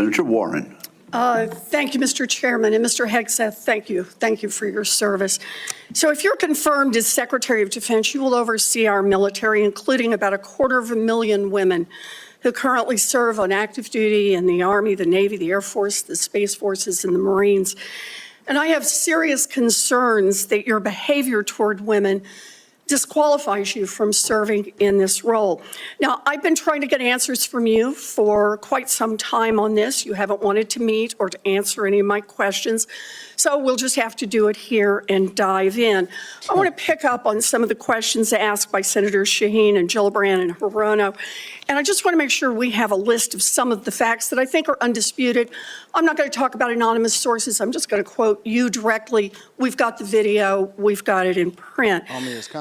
Senator Warren. Thank you, Mr. Chairman. And Mr. Hegseth, thank you. Thank you for your service. So if you're confirmed as Secretary of Defense, you will oversee our military, including about 250,000 women who currently serve on active duty in the Army, the Navy, the Air Force, the Space Forces, and the Marines. And I have serious concerns that your behavior toward women disqualifies you from serving in this role. Now, I've been trying to get answers from you for quite some time on this. You haven't wanted to meet or to answer any of my questions, so we'll just have to do it here and dive in. I want to pick up on some of the questions asked by Senators Shaheen and Gillibrand and Hirono, and I just want to make sure we have a list of some of the facts that I think are undisputed. I'm not going to talk about anonymous sources. I'm just going to quote you directly. We've got the video. We've got it in print.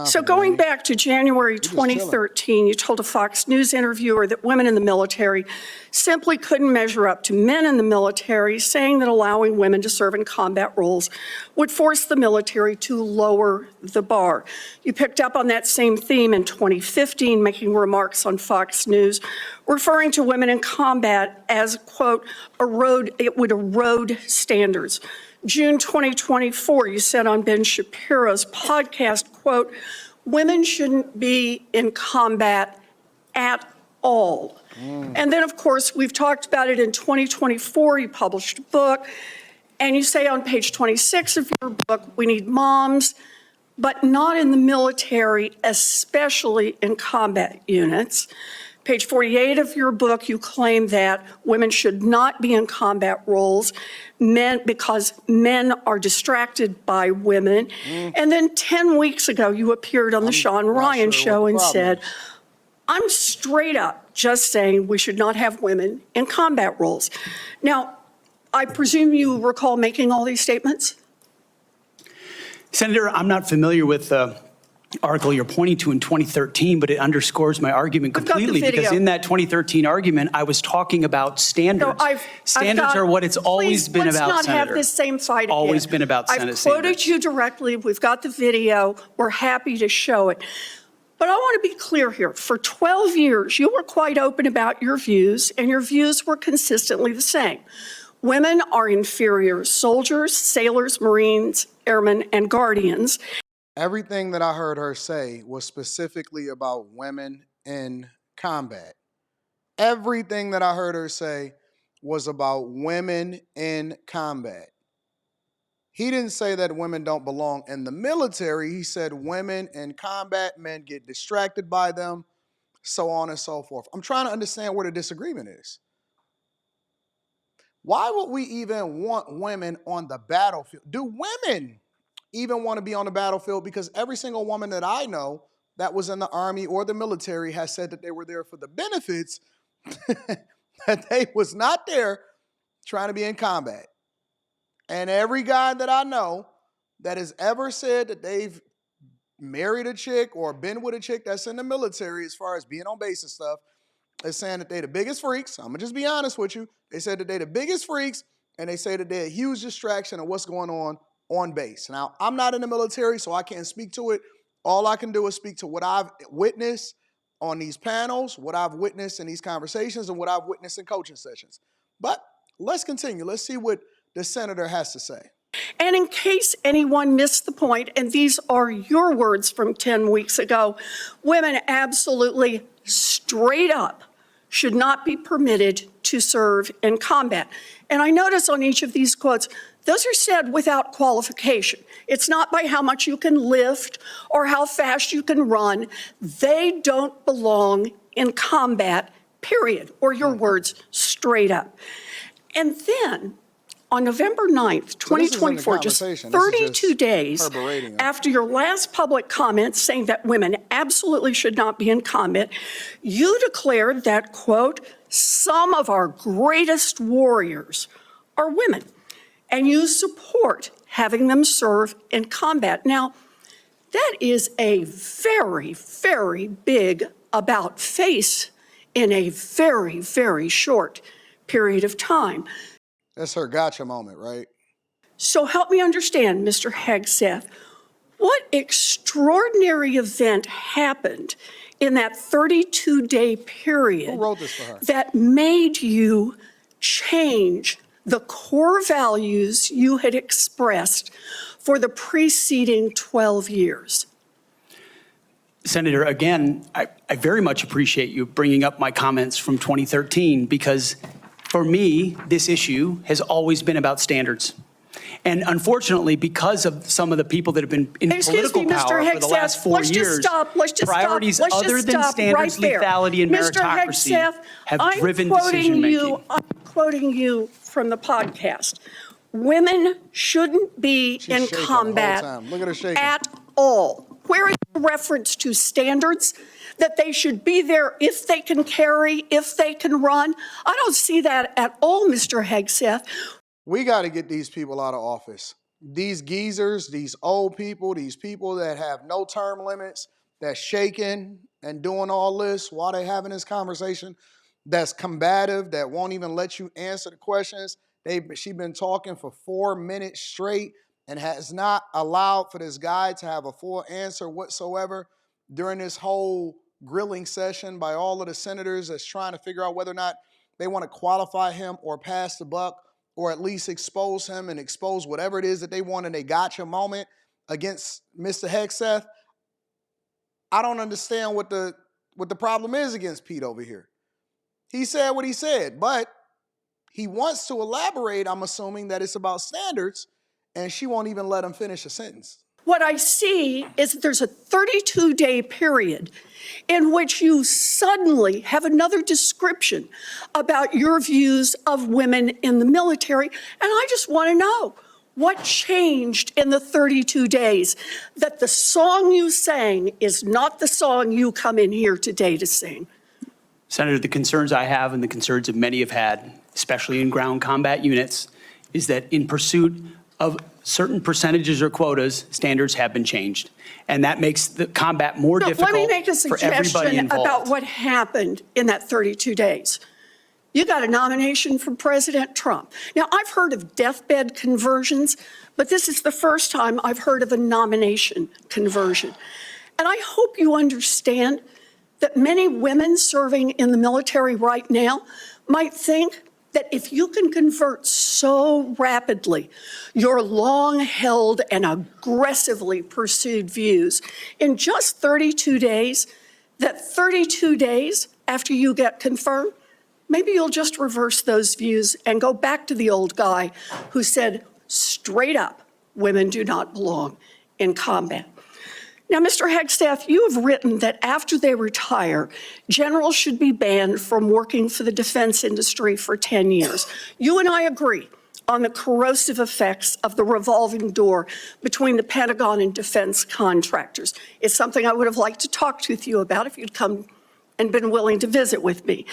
So going back to January 2013, you told a Fox News interviewer that women in the military simply couldn't measure up to men in the military, saying that allowing women to serve in combat roles would force the military to lower the bar. You picked up on that same theme in 2015, making remarks on Fox News, referring to women in combat as, quote, it would erode standards. June 2024, you said on Ben Shapiro's podcast, quote, women shouldn't be in combat at all. And then, of course, we've talked about it in 2024. You published a book, and you say on page 26 of your book, we need moms, but not in the military, especially in combat units. Page 48 of your book, you claim that women should not be in combat roles because men are distracted by women. And then 10 weeks ago, you appeared on the Sean Ryan show and said, I'm straight up just saying we should not have women in combat roles. Now, I presume you recall making all these statements? Senator, I'm not familiar with the article you're pointing to in 2013, but it underscores my argument completely, because in that 2013 argument, I was talking about standards. No, standards are what it's always been about, let's not Senator. have this same fight again. Always been about Senate I've quoted standards. you directly. We've got the video. We're happy to show it. But I want to be clear here. For 12 years, you were quite open about your views, and your views were consistently the same. Women are inferior soldiers, sailors, Marines, airmen, and guardians. Everything that I heard her say was specifically about women in combat. Everything that I heard her say was about women in combat. He didn't say that women don't belong in the military. He said women in combat, men get distracted by them, so on and so forth. I'm trying to understand where the disagreement is. Why would we even want women on the battlefield? Do women even want to be on the battlefield? Because every single woman that I know that was in the Army or the military has said that they were there for the benefits, that they was not there trying to be in combat. And every guy that I know that has ever said that they've married a chick or been with a chick that's in the military, as far as being on base and stuff, is saying that they're the biggest freaks. I'm going to just be honest with you. They said that they're the biggest freaks, and they say that they're a huge distraction of what's going on base. Now, I'm not in the military, so I can't speak to it. All I can do is speak to what I've witnessed on these panels, what I've witnessed in these conversations, and what I've witnessed in coaching sessions. But let's continue. Let's see what the senator has to say. And in case anyone missed the point, and these are your words from 10 weeks ago, women absolutely straight up should not be permitted to serve in combat. And I notice on each of these quotes, those are said without qualification. It's not by how much you can lift or how fast you can run. They don't belong in combat, period, or your words, straight up. And then on November 9th, 2024, just 32 days after your last public comment saying that women absolutely should not be in combat, you declared that, quote, some of our greatest warriors are women, and you support having them serve in combat. Now, that is a very, very big about face in a very, very short period of time. That's her gotcha moment, right? So help me understand, Mr. Hegseth, what extraordinary event happened in that 32-day period Who wrote this for her? that made you change the core values you had expressed for the preceding 12 years? Senator, again, I very much appreciate you bringing up my comments from 2013 because for me, this issue has always been about standards. And unfortunately, because of some of the people that have been in political power for the last 4 years, priorities other than standards, lethality, and meritocracy have driven decision-making. I'm quoting you from the podcast. Women shouldn't be in combat at all. Where is the reference to standards that they should be there if they can carry, if they can run? I don't see that at all, Mr. Hegseth. We got to get these people out of office. These geezers, these old people, these people that have no term limits, that's shaking and doing all this while they're having this conversation, that's combative, that won't even let you answer the questions. She's been talking for 4 minutes straight and has not allowed for this guy to have a full answer whatsoever during this whole grilling session by all of the senators that's trying to figure out whether or not they want to qualify him or pass the buck, or at least expose him and expose whatever it is that they want in a gotcha moment against Mr. Hegseth. I don't understand what the problem is against Pete over here. He said what he said, but he wants to elaborate, I'm assuming, that it's about standards, and she won't even let him finish a sentence. What I see is that there's a 32-day period in which you suddenly have another description about your views of women in the military. And I just want to know what changed in the 32 days that the song you sang is not the song you come in here today to sing. Senator, the concerns I have and the concerns that many have had, especially in ground combat units, is that in pursuit of certain percentages or quotas, standards have been changed. And that makes the combat more difficult for everybody involved. Let me make a suggestion about what happened in that 32 days. You got a nomination from President Trump. Now, I've heard of deathbed conversions, but this is the first time I've heard of a nomination conversion. And I hope you understand that many women serving in the military right now might think that if you can convert so rapidly your long-held and aggressively pursued views in just 32 days, that 32 days after you get confirmed, maybe you'll just reverse those views and go back to the old guy who said straight up, women do not belong in combat. Now, Mr. Hegseth, you have written that after they retire, generals should be banned from working for the defense industry for 10 years. You and I agree on the corrosive effects of the revolving door between the Pentagon and defense contractors. It's something I would have liked to talk with you about if you'd come and been willing to visit with me.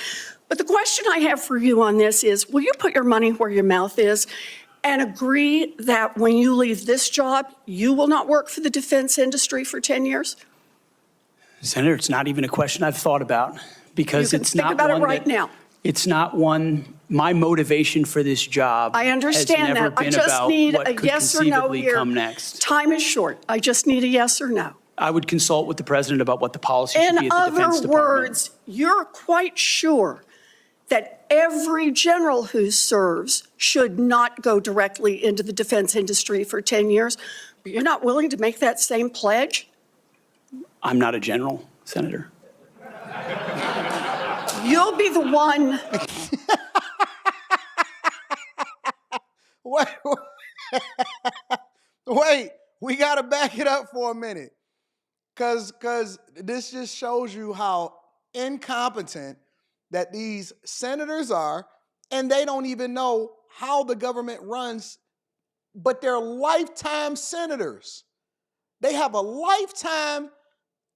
But the question I have for you on this is, will you put your money where your mouth is and agree that when you leave this job, you will not work for the defense industry for 10 years? Senator, it's not even a question I've thought about because it's not one think about it right now. It's not one, my motivation for this job I understand has never that. I been just about need what a could yes or no conceivably here. come next. Time is short. I just need a yes or no. I would consult with the president about what the policy should be In at the Defense other Department. words, you're quite sure that every general who serves should not go directly into the defense industry for 10 years, but you're not willing to make that same pledge? I'm not a general, Senator. You'll be the one. Wait, we got to back it up for a minute. Because this just shows you how incompetent that these senators are, and they don't even know how the government runs, but they're lifetime senators. They have a lifetime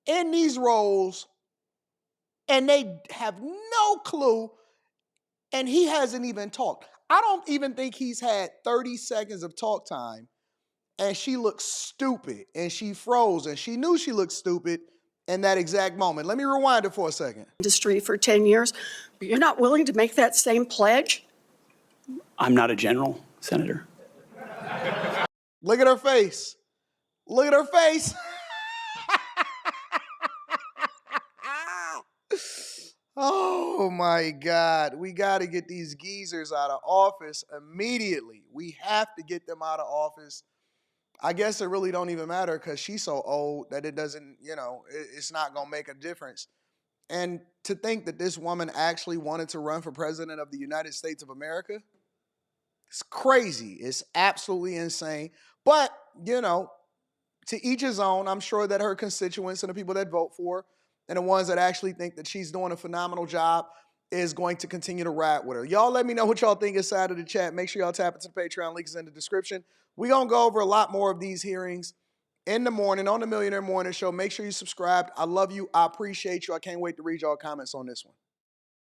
in these roles, and they have no clue, and he hasn't even talked. I don't even think he's had 30 seconds of talk time, and she looked stupid, and she froze, and she knew she looked stupid in that exact moment. Let me rewind it for a second. Industry for 10 years, but you're not willing to make that same pledge? I'm not a general, Senator. Look at her face. Look at her face. Oh, Oh my God. We got to get these geezers out of office immediately. We have to get them out of office. I guess it really don't even matter because she's so old that it doesn't, it's not going to make a difference. And to think that this woman actually wanted to run for president of the United States of America, it's crazy. It's absolutely insane. But, to each his own. I'm sure that her constituents and the people that vote for her and the ones that actually think that she's doing a phenomenal job is going to continue to ride with her. Y'all let me know what y'all think inside of the chat. Make sure y'all tap into the Patreon. Link is in the description. We're going to go over a lot more of these hearings in the morning on the Millionaire Morning Show. Make sure you subscribe. I love you. I appreciate you. I can't wait to read y'all comments on this one.